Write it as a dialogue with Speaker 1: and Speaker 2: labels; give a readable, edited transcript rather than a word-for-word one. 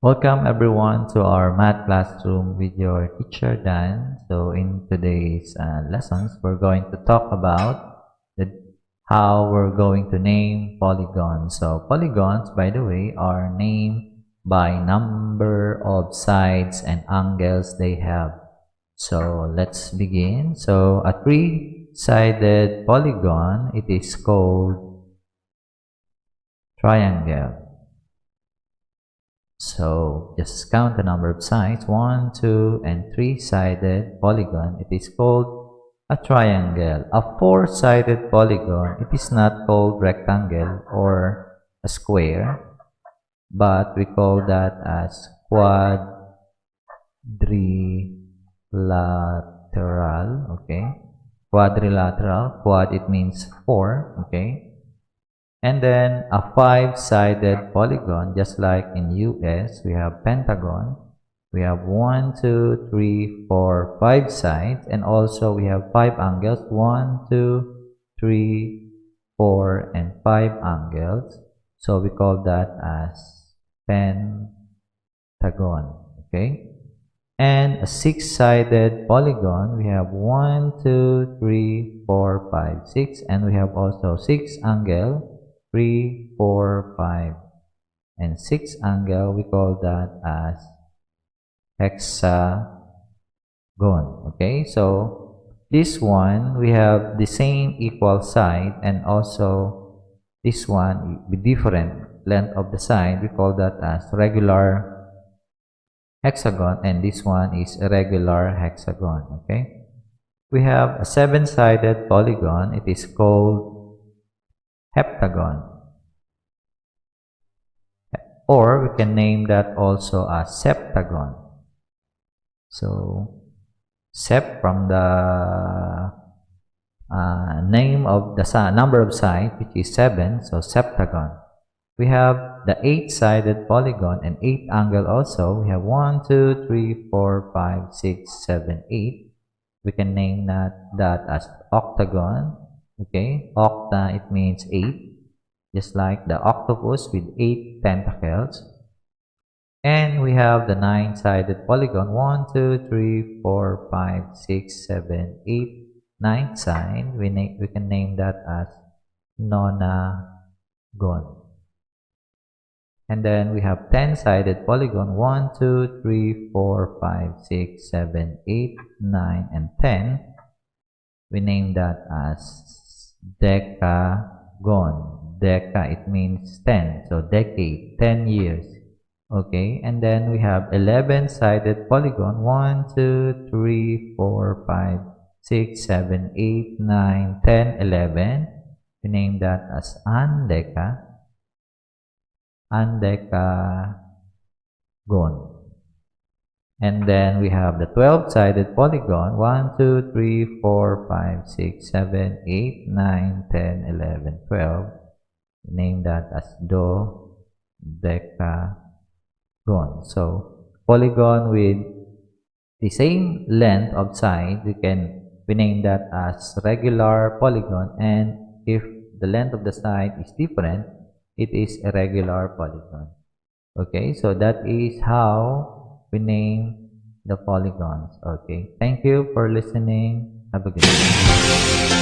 Speaker 1: Welcome everyone to our math classroom with your teacher Dan. So in today's lessons, we're going to talk about how we're going to name polygons. So polygons, by the way, are named by number of sides and angles they have. So let's begin. So a three-sided polygon, it is called triangle. So just count the number of sides, 1, 2, and 3-sided polygon. It is called a triangle. A 4-sided polygon, it is not called rectangle or a square, but we call that as quadrilateral, okay? Quadrilateral, quad it means 4, okay? And then a 5-sided polygon, just like in US, we have pentagon. We have 1, 2, 3, 4, 5 sides, and also we have 5 angles, 1, 2, 3, 4, and 5 angles. So we call that as pentagon, okay? And a 6-sided polygon, we have 1, 2, 3, 4, 5, 6, and we have also 6 angle, 3, 4, 5, and 6 angle, we call that as hexagon. Okay, so this one, we have the same equal side, and also this one with different length of the side, we call that as regular hexagon, and this one is irregular hexagon. Okay, we have a 7-sided polygon, it is called heptagon, or we can name that also as septagon. So sept from the name of the number of sides, which is 7, so septagon. We have the 8-sided polygon and 8 angle also. We have 1, 2, 3, 4, 5, 6, 7, 8. We can name that as octagon. Okay, octa, it means 8, just like the octopus with 8 tentacles. And we have the 9-sided polygon, 1, 2, 3, 4, 5, 6, 7, 8, 9 side. We can name that as nonagon. And then we have 10-sided polygon, 1, 2, 3, 4, 5, 6, 7, 8, 9, and 10. We name that as decagon. Deca, it means 10, so decade, 10 years. Okay, and then we have 11-sided polygon, 1, 2, 3, 4, 5, 6, 7, 8, 9, 10, 11. We name that as andecagon. And then we have the 12-sided polygon, 1, 2, 3, 4, 5, 6, 7, 8, 9, 10, 11, 12. We name that as dodecagon. So polygon with the same length of side, we name that as regular polygon, and if the length of the side is different, it is irregular polygon. Okay, so that is how we name the polygons. Okay, thank you for listening. Have a good day.